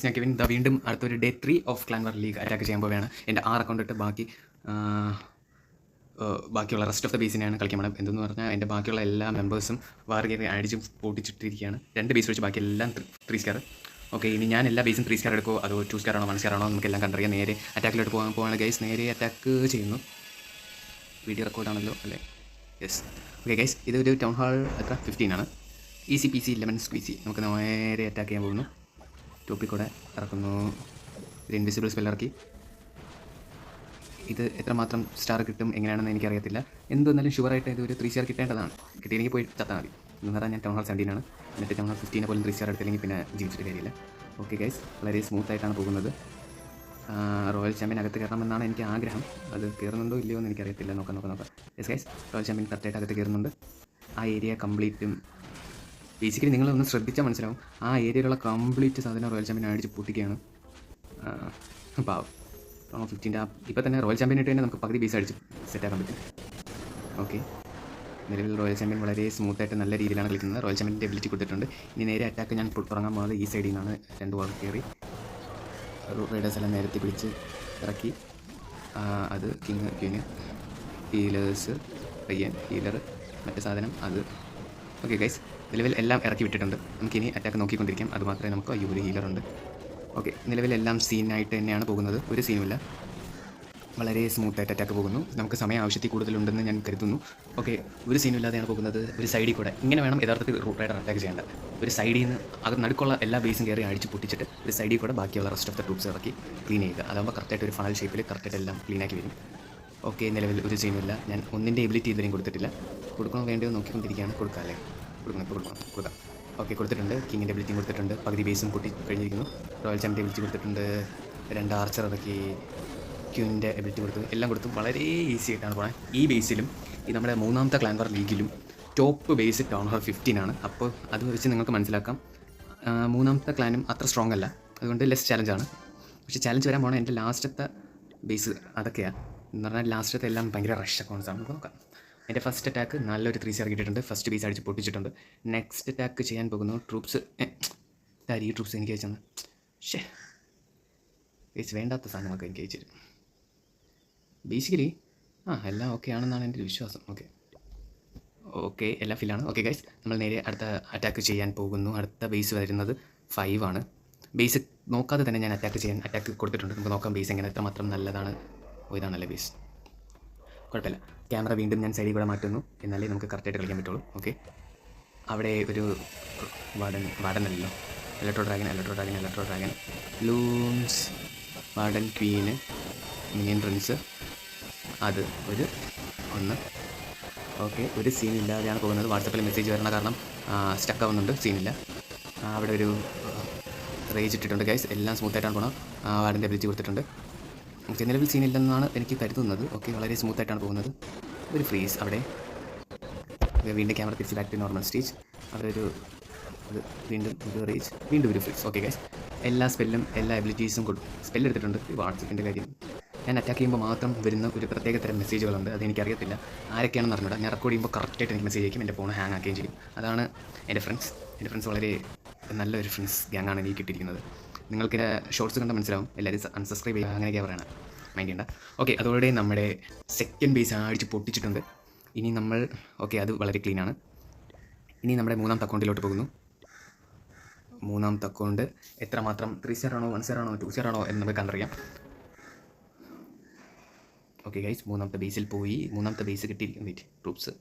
Guys ഞാൻ Kevin വീണ്ടും അടുത്തൊരു day 3 of clan war league attack ചെയ്യാൻ പോവുകയാണ്. എൻ്റെ 6 അക്കൗണ്ട് ഇട്ട് ബാക്കിയുള്ള റെസ്റ്റ് ഓഫ് ദ ബേസിനെയാണ് കളിക്കാൻ പോകണം. എന്തെന്ന് പറഞ്ഞാൽ എൻ്റെ ബാക്കിയുള്ള എല്ലാ മെമ്പേഴ്സും വാർ കയറി അടിച്ച് പൊട്ടിച്ചിട്ടിരിക്കുകയാണ്. 2 ബേസ് വെച്ച് ബാക്കി എല്ലാം 3 സ്റ്റാർ. ഓക്കെ, ഇനി ഞാൻ എല്ലാ ബേസും 3 സ്റ്റാർ എടുക്കുമോ അതോ 2 സ്റ്റാർ ആണോ 1 സ്റ്റാർ ആണോ നമുക്കെല്ലാം കണ്ടറിയാം. നേരെ അറ്റാക്കിലോട്ട് പോവാണ് ഗൈസ്. നേരെ അറ്റാക്ക് ചെയ്യുന്നു. വീഡിയോ റെക്കോർഡാണല്ലോ അല്ലേ? യെസ്. ഓക്കെ ഗൈസ്, ഇതൊരു ടൗൺ ഹാൾ എത്ര 15 ആണ്. Easy P C 11 squeezy. നമുക്ക് നേരെ അറ്റാക്ക് ചെയ്യാൻ പോകുന്നു. ടോപ്പിൽ കൂടെ ഇറക്കുന്നു. ഒരു ഇൻവിസിബിൾ സ്പെൽ ഇറക്കി. ഇത് എത്രമാത്രം സ്റ്റാർ കിട്ടും എങ്ങനെയാണെന്ന് എനിക്കറിയത്തില്ല. എന്തെന്നാലും ഷുവറായിട്ട് ഇത് ഒരു 3 സ്റ്റാർ കിട്ടേണ്ടതാണ്. കിട്ടിയെങ്കിൽ പോയി തത്താൽ മതി. എന്ന് പറഞ്ഞാൽ ഞാൻ ടൗൺ ഹാൾ 17 ആണ്. എന്നിട്ട് ടൗൺ ഹാൾ 15 പോലും 3 സ്റ്റാർ എടുത്തില്ലെങ്കിൽ പിന്നെ ജീവിച്ചിട്ട് കാര്യമില്ല. ഓക്കെ ഗൈസ്, വളരെ സ്മൂത്തായിട്ടാണ് പോകുന്നത്. റോയൽ ചാമ്പ്യൻ അകത്ത് കയറണമെന്നാണ് എനിക്ക് ആഗ്രഹം. അത് കയറുന്നുണ്ടോ ഇല്ലയോ എന്ന് എനിക്കറിയത്തില്ല. നോക്കാം. യെസ് ഗൈസ്, റോയൽ ചാമ്പ്യൻ കറക്റ്റായിട്ട് അകത്ത് കയറുന്നുണ്ട്. ആ ഏരിയ കംപ്ലീറ്റും ബേസിക്കലി നിങ്ങളൊന്ന് ശ്രദ്ധിച്ചാൽ മനസ്സിലാവും. ആ ഏരിയയിലുള്ള കംപ്ലീറ്റ് സാധനം റോയൽ ചാമ്പ്യൻ അടിച്ച് പൊട്ടിക്കുകയാണ്. പാവം 15 ഇപ്പോൾ തന്നെ റോയൽ ചാമ്പ്യൻ ഇട്ട് തന്നെ നമുക്ക് പകുതി ബേസ് അടിച്ച് സെറ്റാക്കാൻ പറ്റും. ഓക്കെ, നിലവിൽ റോയൽ ചാമ്പ്യൻ വളരെ സ്മൂത്തായിട്ട് നല്ല രീതിയിലാണ് കളിക്കുന്നത്. റോയൽ ചാമ്പ്യൻ്റെ എബിലിറ്റി കൊടുത്തിട്ടുണ്ട്. ഇനി നേരെ അറ്റാക്ക് ഞാൻ തുടങ്ങാൻ പോകുന്നത് ഈ സൈഡിൽ നിന്നാണ്. 2 വാൾ കയറി റൈഡേഴ്സ് എല്ലാം നേരത്തെ പിടിച്ച് ഇറക്കി. അത് ക്യൂന് ഹീലേഴ്സ് പയ്യൻ ഹീലർ മറ്റേ സാധനം അത്. ഓക്കെ ഗൈസ്, നിലവിൽ എല്ലാം ഇറക്കി വിട്ടിട്ടുണ്ട്. നമുക്കിനി അറ്റാക്ക് നോക്കിക്കൊണ്ടിരിക്കാം. അതുമാത്രമേ നമുക്ക് ഒരു ഹീലറുണ്ട്. ഓക്കെ, നിലവിലെല്ലാം സീനായിട്ട് തന്നെയാണ് പോകുന്നത്. ഒരു സീനുമില്ല. വളരെ സ്മൂത്തായിട്ട് അറ്റാക്ക് പോകുന്നു. നമുക്ക് സമയം ആവശ്യത്തിൽ കൂടുതലുണ്ടെന്ന് ഞാൻ കരുതുന്നു. ഓക്കെ, ഒരു സീനുമില്ലാതെയാണ് പോകുന്നത്. ഒരു സൈഡിൽ കൂടെ ഇങ്ങനെ വേണം യഥാർത്ഥത്തിൽ റൈഡർ അറ്റാക്ക് ചെയ്യേണ്ടത്. ഒരു സൈഡിൽ നിന്ന് അത് നടുക്കുള്ള എല്ലാ ബേസും കയറി അടിച്ച് പൊട്ടിച്ചിട്ട് ഒരു സൈഡിൽ കൂടെ ബാക്കിയുള്ള റെസ്റ്റ് ഓഫ് ദ ട്രൂപ്സ് ഇറക്കി ക്ലീൻ ചെയ്യുക. അതാകുമ്പോൾ കറക്റ്റായിട്ട് ഒരു ഫണൽ ഷേപ്പിൽ കറക്റ്റായിട്ട് എല്ലാം ക്ലീനാക്കി വരും. ഓക്കെ, നിലവിൽ ഒരു സീനുമില്ല. ഞാൻ ഒന്നിൻ്റെ എബിലിറ്റി ഇതുവരെയും കൊടുത്തിട്ടില്ല. കൊടുക്കണോ വേണ്ടയോ നോക്കിക്കൊണ്ടിരിക്കുകയാണ്. കൊടുക്കാം. ഓക്കെ, കൊടുത്തിട്ടുണ്ട്. കിങ്ങിൻ്റെ എബിലിറ്റിയും കൊടുത്തിട്ടുണ്ട്. പകുതി ബേസും പൊട്ടി കഴിഞ്ഞിരിക്കുന്നു. റോയൽ ചാമ്പ്യൻ്റെ എബിലിറ്റി കൊടുത്തിട്ടുണ്ട്. 2 ആർച്ചർ ഇറക്കി. ക്യൂവിൻ്റെ എബിലിറ്റി കൊടുത്തു. എല്ലാം കൊടുത്തു. വളരെ ഈസി ആയിട്ടാണ് പോകാൻ. ഈ ബേസിലും ഈ നമ്മുടെ 3ാമത്തെ ക്ലാൻ വാർ ലീഗിലും ടോപ്പ് ബേസ് ടൗൺ ഹാൾ 15 ആണ്. അപ്പോൾ അത് വെച്ച് നിങ്ങൾക്ക് മനസ്സിലാക്കാം 3ാമത്തെ ക്ലാനും അത്ര സ്ട്രോങ് അല്ല. അതുകൊണ്ട് ലെസ് ചാലഞ്ചാണ്. പക്ഷേ ചാലഞ്ച് വരാൻ പോകണം എൻ്റെ ലാസ്റ്റത്തെ ബേസ് അതൊക്കെയാണ്. എന്ന് പറഞ്ഞാൽ ലാസ്റ്റത്തെ എല്ലാം ഭയങ്കര റഷ് അക്കൗണ്ട്സാണ്. നമുക്ക് നോക്കാം. എൻ്റെ ഫസ്റ്റ് അറ്റാക്ക് നല്ലൊരു 3 സ്റ്റാർ കിട്ടിയിട്ടുണ്ട്. ഫസ്റ്റ് ബേസ് അടിച്ച് പൊട്ടിച്ചിട്ടുണ്ട്. നെക്സ്റ്റ് അറ്റാക്ക് ചെയ്യാൻ പോകുന്നു. ട്രൂപ്സ് ഈ ട്രൂപ്സ് എനിക്ക് അയച്ചെന്ന് ബേസ് വേണ്ടാത്ത സാധനങ്ങളൊക്കെ എനിക്ക് അയച്ചു തരും. ബേസിക്കലി എല്ലാം ഓക്കെ ആണെന്നാണ് എൻ്റെ ഒരു വിശ്വാസം. ഓക്കെ എല്ലാം ഫില്ലാണ്. ഓക്കെ ഗൈസ്, നമ്മൾ നേരെ അടുത്ത അറ്റാക്ക് ചെയ്യാൻ പോകുന്നു. അടുത്ത ബേസ് വരുന്നത് 5 ആണ്. ബേസ് നോക്കാതെ തന്നെ ഞാൻ അറ്റാക്ക് കൊടുത്തിട്ടുണ്ട്. നമുക്ക് നോക്കാം ബേസ് എങ്ങനെ എത്രമാത്രം നല്ലതാണ്. ഇതാണല്ലേ ബേസ്. കുഴപ്പമില്ല. ക്യാമറ വീണ്ടും ഞാൻ സൈഡിൽ കൂടെ മാറ്റുന്നു. എന്നാലേ നമുക്ക് കറക്റ്റായിട്ട് കളിക്കാൻ പറ്റുള്ളൂ. ഓക്കെ, അവിടെ ഒരു വാർഡനല്ലോ. Electro dragon loons warden queen minion prince അത് ഒന്ന്. ഓക്കെ, ഒരു സീൻ ഇല്ലാതെയാണ് പോകുന്നത്. വാട്സപ്പിൽ മെസ്സേജ് വരണ കാരണം സ്റ്റക്ക് ആവുന്നുണ്ട്. സീനില്ല. അവിടെ ഒരു റേജ് ഇട്ടിട്ടുണ്ട് ഗൈസ്. എല്ലാം സ്മൂത്തായിട്ടാണ് പോകണം. വാർഡൻ്റെ എബിലിറ്റി കൊടുത്തിട്ടുണ്ട്. ഓക്കെ, നിലവിൽ സീനില്ലെന്നാണ് എനിക്ക് കരുതുന്നത്. ഓക്കെ, വളരെ സ്മൂത്തായിട്ടാണ് പോകുന്നത്. ഒരു ഫ്രീസ് അവിടെ. വീണ്ടും ക്യാമറ തിരിച്ച് ബാക്ക് ടു നോർമൽ സ്റ്റേജ്. അവിടെ വീണ്ടും ഒരു റേജ്, വീണ്ടും ഒരു ഫ്രീസ്. ഓക്കെ ഗൈസ്, എല്ലാ സ്പെല്ലും എല്ലാ എബിലിറ്റീസും സ്പെല്ല് എടുത്തിട്ടുണ്ട്. വാട്സപ്പിൻ്റെ കാര്യം ഞാൻ അറ്റാക്ക് ചെയ്യുമ്പോൾ മാത്രം വരുന്ന ഒരു പ്രത്യേക തരം മെസ്സേജുകളുണ്ട്. അതെനിക്കറിയത്തില്ല ആരൊക്കെയാണെന്ന് അറിഞ്ഞൂടാ. ഞാൻ റെക്കോർഡ് ചെയ്യുമ്പോൾ കറക്റ്റായിട്ട് എനിക്ക് മെസ്സേജ് അയക്കും. എൻ്റെ ഫോൺ ഹാങ് ആക്കുകയും ചെയ്യും. അതാണ് എൻ്റെ ഫ്രണ്ട്സ് വളരെ നല്ലൊരു ഫ്രണ്ട്സ് ഗ്യാങ്ങാണ് എനിക്ക് കിട്ടിയിരിക്കുന്നത്. നിങ്ങൾക്ക് ഷോർട്സ് കണ്ടാൽ മനസ്സിലാവും. എല്ലാവരും അൺസബ്സ്ക്രൈബ് ചെയ്യുക, അങ്ങനെയൊക്കെയാണ് പറയണം. മൈൻഡ് ചെയ്യണ്ട. ഓക്കെ, അതോടെ നമ്മുടെ സെക്കൻഡ് ബേസ് അടിച്ച് പൊട്ടിച്ചിട്ടുണ്ട്. ഇനി നമ്മൾ അത് വളരെ ക്ലീനാണ്. ഇനി നമ്മുടെ 3ാമത്തെ അക്കൗണ്ടിലോട്ട് പോകുന്നു. 3ാമത്തെ അക്കൗണ്ട് എത്രമാത്രം 3 സ്റ്റാർ ആണോ 1 സ്റ്റാർ ആണോ 2 സ്റ്റാർ ആണോ എന്ന് നമുക്ക് കണ്ടറിയാം. ഓക്കെ ഗൈസ്, 3ാമത്തെ ബേസിൽ പോയി. 3ാമത്തെ ബേസ് കിട്ടിയിരിക്കും. ട്രൂപ്സ്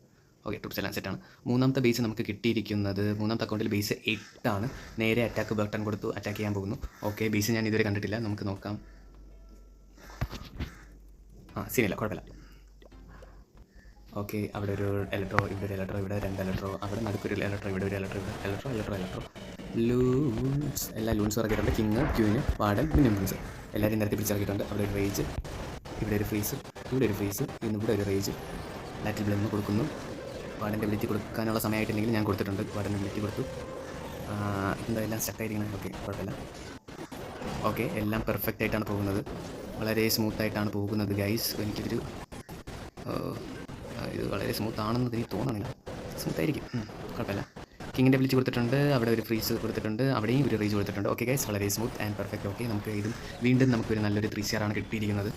എല്ലാം സെറ്റാണ്. 3ാമത്തെ ബേസ് നമുക്ക് കിട്ടിയിരിക്കുന്നത് 3ാമത്തെ അക്കൗണ്ടിൽ ബേസ് 8 ആണ്. നേരെ അറ്റാക്ക് ബട്ടൺ കൊടുത്തു അറ്റാക്ക് ചെയ്യാൻ പോകുന്നു. ഓക്കെ, ബേസ് ഞാൻ ഇതുവരെ കണ്ടിട്ടില്ല. നമുക്ക് നോക്കാം. സീനില്ല, കുഴപ്പമില്ല. ഓക്കെ, അവിടെ ഒരു ഇലക്ട്രോ, ഇവിടെ 2 ഇലക്ട്രോ, അവിടെ നടുക്കൊരു ഇലക്ട്രോ, ഇവിടെ ഒരു ഇലക്ട്രോ ലൂൺസ്. എല്ലാ ലൂൺസും ഇറക്കിയിട്ടുണ്ട്. കിങ് ക്യൂന് വാർഡൻ മിനിമംസ് എല്ലാവരും നിരത്തി പിടിച്ചിറക്കിയിട്ടുണ്ട്. അവിടെ ഒരു റേജ്, ഇവിടെ ഒരു ഫ്രീസ്, ഇവിടെ ഒരു റേജ്. ലാറ്റിൽ ബ്ലെന്ന് കൊടുക്കുന്നു. വാർഡൻ്റെ എബിലിറ്റി കൊടുക്കാനുള്ള സമയമായിട്ടില്ലെങ്കിൽ ഞാൻ കൊടുത്തിട്ടുണ്ട്. വാർഡൻ്റെ എബിലിറ്റി കൊടുത്തു. എല്ലാം സ്റ്റക്കായിരിക്കണം. ഓക്കെ, കുഴപ്പമില്ല. ഓക്കെ, എല്ലാം പെർഫെക്റ്റ് ആയിട്ടാണ് പോകുന്നത്. വളരെ സ്മൂത്തായിട്ടാണ് പോകുന്നത് ഗൈസ്. ഇത് വളരെ സ്മൂത്താണെന്ന് എനിക്ക് തോന്നണില്ല. സ്മൂത്തായിരിക്കും, കുഴപ്പമില്ല. കിങ്ങിൻ്റെ വിളിച്ച് കൊടുത്തിട്ടുണ്ട്, അവിടെ ഒരു ഫ്രീസ് കൊടുത്തിട്ടുണ്ട്, അവിടെയും ഒരു റേജ് കൊടുത്തിട്ടുണ്ട്. ഓക്കെ ഗൈസ്, വളരെ സ്മൂത്ത് ആൻഡ് പെർഫെക്റ്റ്. ഓക്കെ, നമുക്ക് ഇതും വീണ്ടും നമുക്കൊരു നല്ലൊരു 3 സ്റ്റാറാണ് കിട്ടിയിരിക്കുന്നത്.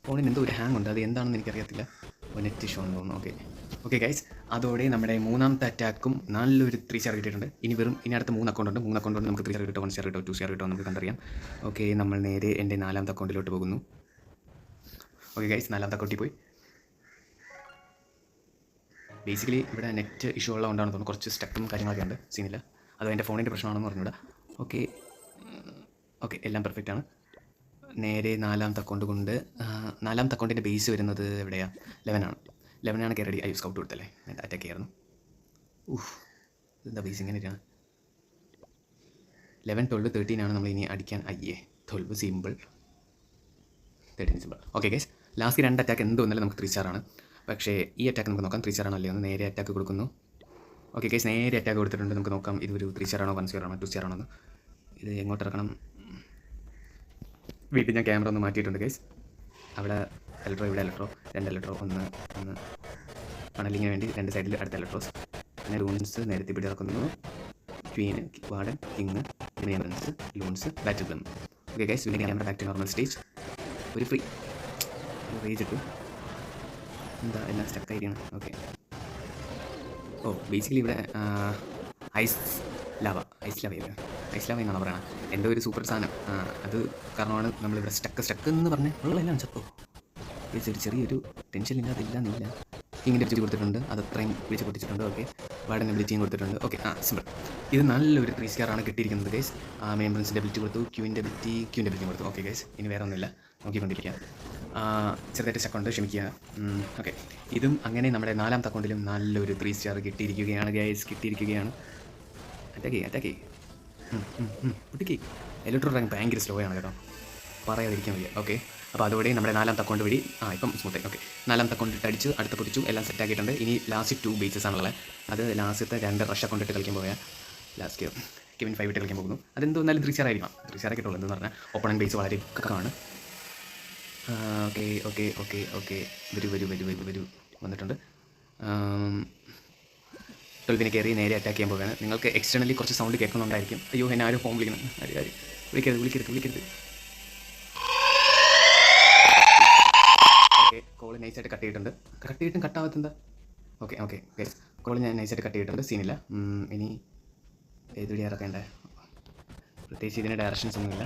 ഫോണിന് എന്തോ ഒരു ഹാങ് ഉണ്ട്, അത് എന്താണെന്ന് എനിക്കറിയത്തില്ല. നെറ്റ് ഇഷ്യൂ എന്ന് തോന്നുന്നു. ഓക്കെ ഗൈസ്, അതോടെ നമ്മുടെ മൂന്നാമത്തെ അറ്റാക്കും നല്ലൊരു 3 സ്റ്റാർ കിട്ടിയിട്ടുണ്ട്. ഇനി അടുത്ത 3 അക്കൗണ്ട് ഉണ്ട്. 3 അക്കൗണ്ട് ഉണ്ട്, നമുക്ക് 3 സ്റ്റാർ കിട്ടോ, 1 സ്റ്റാർ കിട്ടോ, 2 സ്റ്റാർ കിട്ടോ നമുക്ക് കണ്ടറിയാം. ഓക്കെ, നമ്മൾ നേരെ എൻ്റെ 4ാമത്തെ അക്കൗണ്ടിലോട്ട് പോകുന്നു. ഓക്കെ ഗൈസ്, 4ാമത്തെ അക്കൗണ്ടിൽ പോയി. ബേസിക്കലി ഇവിടെ നെറ്റ് ഇഷ്യൂ ഉള്ളതുകൊണ്ടാണെന്ന് തോന്നുന്നു, കുറച്ച് സ്റ്റക്കും കാര്യങ്ങളൊക്കെ ഉണ്ട്, സീനില്ല. അത് എൻ്റെ ഫോണിൻ്റെ പ്രശ്നമാണെന്ന് പറഞ്ഞൂടാ. ഓക്കെ എല്ലാം പെർഫെക്റ്റ് ആണ്. നേരെ 4ാമത്തെ അക്കൗണ്ട് കൊണ്ട് 4ാമത്തെ അക്കൗണ്ടിൻ്റെ ബേസ് വരുന്നത് എവിടെയാണ്? 11 ആണ് കയറി. സ്കൗട്ട് കൊടുത്തല്ലേ, അറ്റാക്ക് ചെയ്യായിരുന്നു. എന്താ ബേസ് ഇങ്ങനെയാണ്? 11, 12, 13 ആണ് നമ്മൾ ഇനി അടിക്കാൻ. 12 simple, 13 simple. Okay guys, last 2 attack എന്തോന്നല്ല നമുക്ക് 3 സ്റ്റാറാണ്. പക്ഷേ ഈ അറ്റാക്ക് നമുക്ക് നോക്കാം 3 സ്റ്റാറാണോ അല്ലയോ എന്ന്. നേരെ അറ്റാക്ക് കൊടുക്കുന്നു. ഓക്കെ ഗൈസ്, നേരെ അറ്റാക്ക് കൊടുത്തിട്ടുണ്ട്. നമുക്ക് നോക്കാം ഇതൊരു 3 സ്റ്റാറാണോ 1 സ്റ്റാറാണോ 2 സ്റ്റാറാണോ എന്ന്. ഇത് എങ്ങോട്ട് ഇറക്കണം? വീട്ടിൽ ഞാൻ ക്യാമറ ഒന്ന് മാറ്റിയിട്ടുണ്ട് ഗൈസ്. അവിടെ ഇലക്ട്രോ, ഇവിടെ ഇലക്ട്രോ, 2 ഇലക്ട്രോ, ഒന്ന് പണലിങ്ങിന് വേണ്ടി 2 സൈഡിൽ അടുത്ത ഇലക്ട്രോസ്. പിന്നെ ലൂൺസ് നേരത്തെ ഇവിടെ ഇറക്കുന്നു. Queen, warden, king, remembrance, loons, battle blimp. Okay guys, പിന്നെ camera back to normal stage. ഒരു ഫ്രീ റേജ് ഇട്ടു. എന്താ എല്ലാം സ്റ്റക്കായിരിക്കണം. ഓക്കെ, ബേസിക്കലി ഇവിടെ ഐസ് ലാവ എന്നാണ് പറയുന്നത്. എന്തോ ഒരു സൂപ്പർ സാധനം, അത് കാരണമാണ് നമ്മളിവിടെ സ്റ്റക്ക് എന്ന് പറഞ്ഞാൽ ഉള്ളതെല്ലാം ചത്തോ. ഒരു ചെറിയൊരു ടെൻഷനില്ലാതില്ല. ഇങ്ങനെ വിളിച്ച് കൊടുത്തിട്ടുണ്ട്, അതത്രയും വിളിച്ച് പൊട്ടിച്ചിട്ടുണ്ട്. ഓക്കെ, വാർഡനെ വിളിച്ചും കൊടുത്തിട്ടുണ്ട്. Okay, simple. ഇത് നല്ലൊരു 3 സ്റ്റാറാണ് കിട്ടിയിരിക്കുന്നത് ഗൈസ്. മെമ്പൻസിൻ്റെ വിളിച്ച് കൊടുത്തു, ക്യൂവിൻ്റെ വിളിച്ചും കൊടുത്തു. ഓക്കെ ഗൈസ്, ഇനി വേറെ ഒന്നുമില്ല, നോക്കിക്കൊണ്ടിരിക്കുക. ചെറുതായിട്ട് സ്റ്റക്കുണ്ട്, ക്ഷമിക്കുക. ഓക്കെ, ഇതും അങ്ങനെ നമ്മുടെ 4ാമത്തെ അക്കൗണ്ടിലും നല്ലൊരു 3 സ്റ്റാർ കിട്ടിയിരിക്കുകയാണ് ഗൈസ്. അറ്റാക്ക് പൊട്ടിക്ക്. ഇലക്ട്രോ റാങ്ക് ഭയങ്കര സ്ലോ ആണ് കേട്ടോ, പറയാതിരിക്കാൻ വയ്യ. ഓക്കെ, അപ്പോൾ അതോടെ നമ്മുടെ 4ാമത്തെ അക്കൗണ്ട് വഴി ഇപ്പം സ്മൂത്തായി. ഓക്കെ, 4ാമത്തെ അക്കൗണ്ട് ഇട്ട് അടിച്ച് അടുത്ത പൊട്ടിച്ചു, എല്ലാം സെറ്റാക്കിയിട്ടുണ്ട്. ഇനി ലാസ്റ്റ് 2 ബേസസ് ആണുള്ളത്. അത് ലാസ്റ്റത്തെ 2 റഷ് അക്കൗണ്ട് ഇട്ട് കളിക്കാൻ പോയാൽ ലാസ്റ്റ് കെവിൻ 5 ഇട്ട് കളിക്കാൻ പോകുന്നു. അതെന്തോന്നാലും 3 സ്റ്റാർ ആയിരിക്കണം. 3 സ്റ്റാർ കിട്ടുള്ളൂ. എന്ന് പറഞ്ഞാൽ ഓപ്പണൻ ബേസ് വളരെ ആണ്. ഓക്കെ വരൂ വന്നിട്ടുണ്ട്. 12 കയറി നേരെ അറ്റാക്ക് ചെയ്യാൻ പോവുകയാണ്. നിങ്ങൾക്ക് എക്സ്റ്റേണലി കുറച്ച് സൗണ്ട് കേൾക്കുന്നുണ്ടായിരിക്കും. അയ്യോ, എന്നെ ആരും ഫോൺ വിളിക്കണം. വിളിക്കരുത്. ഓക്കെ, കോൾ നൈസായിട്ട് കട്ട് ചെയ്തിട്ടും കട്ടാവാത്തെന്താ? ഓക്കെ ഗൈസ്, കോൾ ഞാൻ നൈസായിട്ട് കട്ട് ചെയ്തിട്ടുണ്ട്, സീനില്ല. ഇനി ഏതുവഴി ഇറക്കേണ്ടേ? പ്രത്യേകിച്ച് ഇതിന് ഡയറക്ഷൻസ് ഒന്നുമില്ല.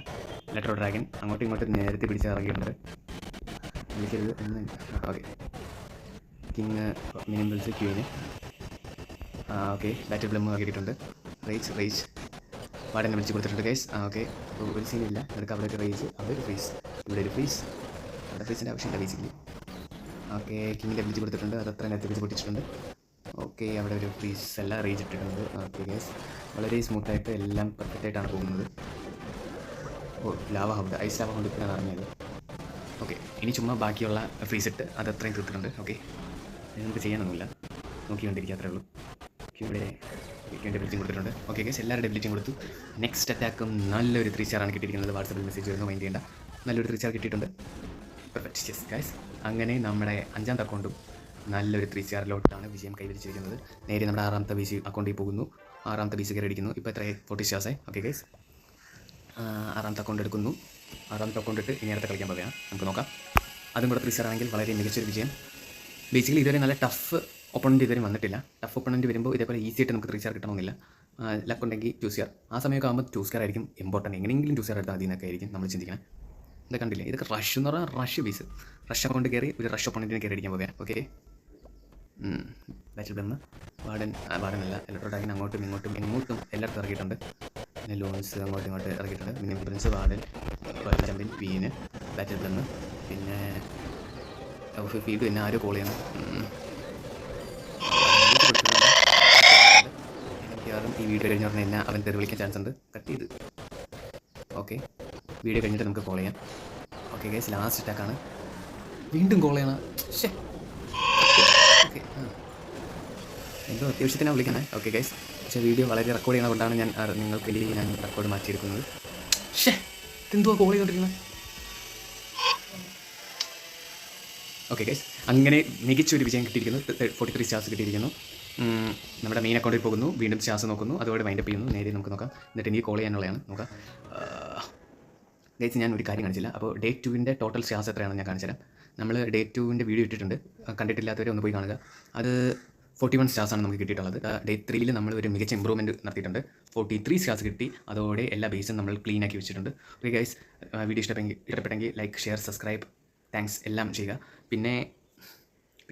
ഇലക്ട്രോ ഡ്രാഗൺ അങ്ങോട്ടും ഇങ്ങോട്ടും നേരത്തെ പിടിച്ച് ഇറങ്ങിയിട്ടുണ്ട്. വിളിക്കരുത് എന്ന്. ഓക്കെ, കിങ്, മിനിമൽസ്, ക്യൂവിന്. ഓക്കെ, ബാറ്റിൽ പ്ലം ആക്കിയിട്ടുണ്ട്. റേജ് വാർഡനെ വിളിച്ച് കൊടുത്തിട്ടുണ്ട് ഗൈസ്. ഓക്കെ, ഒരു സീനില്ല. അതൊക്കെ അവിടെ ഒരു റേജ്, അവിടെ ഒരു ഫ്രീസ്, ഇവിടെ ഒരു ഫ്രീസ്. അവിടെ ഫ്രീസിൻ്റെ ആവശ്യമില്ല ബേസിക്കലി. ഓക്കെ, കിങ്ങിൻ്റെ വിളിച്ച് കൊടുത്തിട്ടുണ്ട്, അത് അത്ര നേരത്തെ വിളിച്ച് പൊട്ടിച്ചിട്ടുണ്ട്. ഓക്കെ, അവിടെ ഒരു ഫ്രീസ് എല്ലാം റേജ് ഇട്ടിട്ടുണ്ട്. ഓക്കെ ഗൈസ്, വളരെ സ്മൂത്തായിട്ട് എല്ലാം പെർഫെക്റ്റായിട്ടാണ് പോകുന്നത്. Lava hound, ice lava hound ഇപ്പോഴാണ് അറിഞ്ഞത്. ഓക്കെ, ഇനി ചുമ്മാ ബാക്കിയുള്ള ഫ്രീസ് ഇട്ട് അത് അത്രയും തീർത്തിട്ടുണ്ട്. ഓക്കെ, നമുക്ക് ചെയ്യാനൊന്നുമില്ല, നോക്കിക്കൊണ്ടിരിക്കുക, അത്രേ ഉള്ളൂ. ക്യൂടെ വിളിച്ചും കൊടുത്തിട്ടുണ്ട്. ഓക്കെ ഗൈസ്, എല്ലാവരുടെ വിളിച്ചും കൊടുത്തു. നെക്സ്റ്റ് അറ്റാക്കും നല്ലൊരു 3 സ്റ്റാറാണ് കിട്ടിയിരിക്കുന്നത്. വാട്സപ്പിൽ മെസ്സേജ് വരുന്നു, മൈൻഡ് ചെയ്യേണ്ട. നല്ലൊരു 3 സ്റ്റാർ കിട്ടിയിട്ടുണ്ട്. പെർഫെക്റ്റ്. യെസ് ഗൈസ്, അങ്ങനെ നമ്മുടെ 5ാമത്തെ അക്കൗണ്ടും നല്ലൊരു 3 സ്റ്റാറിലോട്ടാണ് വിജയം കൈവരിച്ചിരിക്കുന്നത്. നേരെ നമ്മുടെ 6ാമത്തെ ബേസ് അക്കൗണ്ടിൽ പോകുന്നു. 6ാമത്തെ ബേസ് കയറി അടിക്കുന്നു. ഇപ്പോൾ എത്ര 40 സ്റ്റാർസായി. ഓക്കെ ഗൈസ്, 6ാമത്തെ അക്കൗണ്ട് എടുക്കുന്നു. 6ാമത്തെ അക്കൗണ്ട് ഇട്ട് ഇനി അടുത്ത കളിക്കാൻ പോവുകയാണ്. നമുക്ക് നോക്കാം. അതും കൂടെ 3 സ്റ്റാർ ആണെങ്കിൽ വളരെ മികച്ചൊരു വിജയം. ബേസിക്കലി ഇതുവരെ നല്ല ടഫ് ഒപ്പണൻറ്റ് ഇതുവരെ വന്നിട്ടില്ല. ടഫ് ഒപ്പണൻറ്റ് വരുമ്പോൾ ഇതേപോലെ ഈസി ആയിട്ട് നമുക്ക് 3 സ്റ്റാർ കിട്ടണമെന്നില്ല. ലക്ക് ഉണ്ടെങ്കിൽ 2 സ്റ്റാർ. ആ സമയമൊക്കെ ആകുമ്പോൾ 2 സ്റ്റാർ ആയിരിക്കും ഇമ്പോർട്ടൻറ്റ്. എങ്ങനെയെങ്കിലും 2 സ്റ്റാർ എടുത്താൽ മതി എന്നൊക്കെ ആയിരിക്കും നമ്മൾ ചിന്തിക്കണം. ഇത് കണ്ടില്ലേ, ഇതൊക്കെ റഷ് എന്ന് പറഞ്ഞാൽ റഷ് ബേസ്. റഷ് അക്കൗണ്ട് കയറി ഒരു റഷ് ഒപ്പണൻറ്റിനെ കയറി അടിക്കാൻ പോവുകയാണ്. Okay, battle plum, വാർഡനല്ല, electro dragon അങ്ങോട്ടും ഇങ്ങോട്ടും എല്ലായിടത്തും ഇറക്കിയിട്ടുണ്ട്. പിന്നെ ലോൺസ് അങ്ങോട്ടും ഇങ്ങോട്ട് ഇറക്കിയിട്ടുണ്ട്. പിന്നെ പ്രിൻസ്, വാർഡൻ, ചമ്പിൻ, ക്വീന്, ബാറ്റിൽ പ്ലം, പിന്നെ ഫീൽഡ്, പിന്നെ ആരും കോൾ ചെയ്യണം. മിക്കവാറും ഈ വീഡിയോ കഴിഞ്ഞ ഉടനെ എന്നെ അവൻ തെറി വിളിക്കാൻ ചാൻസ് ഉണ്ട്. കട്ട് ചെയ്ത്. ഓക്കെ, വീഡിയോ കഴിഞ്ഞിട്ട് നമുക്ക് കോൾ ചെയ്യാം. ഓക്കെ ഗൈസ്, ലാസ്റ്റ് അറ്റാക്കാണ്. വീണ്ടും കോൾ ചെയ്യണം. ഓക്കെ, എന്തോ അത്യാവശ്യത്തിനാണ് വിളിക്കുന്നത്. ഓക്കെ ഗൈസ്, പക്ഷേ വീഡിയോ വളരെ റെക്കോർഡ് ചെയ്യുന്നതുകൊണ്ടാണ് നിങ്ങൾക്ക് വേണ്ടി ഞാൻ റെക്കോർഡ് മാറ്റിയെടുക്കുന്നത്. ഇതെന്തുവാ കോൾ ചെയ്തുകൊണ്ടിരിക്കുന്നത്? ഓക്കെ ഗൈസ്, അങ്ങനെ മികച്ചൊരു വിജയം കിട്ടിയിരിക്കുന്നു. 43 സ്റ്റാർസ് കിട്ടിയിരിക്കുന്നു. നമ്മുടെ മെയിൻ അക്കൗണ്ടിൽ പോകുന്നു, വീണ്ടും സ്റ്റാർസ് നോക്കുന്നു, അതോടെ വൈൻഡപ്പ് ചെയ്യുന്നു. നേരെ നമുക്ക് നോക്കാം. എന്നിട്ട് എനിക്ക് കോൾ ചെയ്യാനുള്ളതാണ്. നോക്കാം ഗൈസ്, ഞാൻ ഒരു കാര്യം കാണിച്ചില്ല. അപ്പോൾ ഡേ 2 ടോട്ടൽ സ്റ്റാർസ് എത്രയാണെന്ന് ഞാൻ കാണിച്ചുതരാം. നമ്മൾ ഡേ 2 വീഡിയോ ഇട്ടിട്ടുണ്ട്, കണ്ടിട്ടില്ലാത്തവരെ ഒന്ന് പോയി കാണുക. അത് 41 സ്റ്റാർസാണ് നമുക്ക് കിട്ടിയിട്ടുള്ളത്. ഡേ 3 നമ്മൾ ഒരു മികച്ച ഇമ്പ്രൂവ്മെൻറ്റ് നടത്തിയിട്ടുണ്ട്. 43 സ്റ്റാർസ് കിട്ടി. അതോടെ എല്ലാ ബേസും നമ്മൾ ക്ലീൻ ആക്കി വെച്ചിട്ടുണ്ട്. ഓക്കെ ഗൈസ്, വീഡിയോ ഇഷ്ടപ്പെട്ടെങ്കിൽ ലൈക്ക്, ഷെയർ, സബ്സ്ക്രൈബ്, താങ്ക്സ് എല്ലാം ചെയ്യുക. പിന്നെ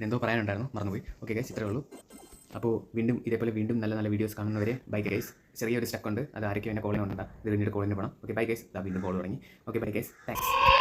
എന്തോ പറയാനുണ്ടായിരുന്നു, മറന്നുപോയി. ഓക്കെ ഗൈസ്, ഇത്രയേ ഉള്ളൂ. അപ്പോൾ ഇതേപോലെ വീണ്ടും നല്ല നല്ല വീഡിയോസ് കാണുന്നവരെ ബൈ ഗൈസ്. ചെറിയൊരു സ്റ്റക്ക് ഉണ്ട്, അത് ആരൊക്കെയും എന്നെ കോളിന് കൊണ്ടാണ്. ഇത് പിന്നീട് കോളിന് പോകണം. Okay bye guys. വീണ്ടും കോൾ തുടങ്ങി. Okay bye guys, thanks.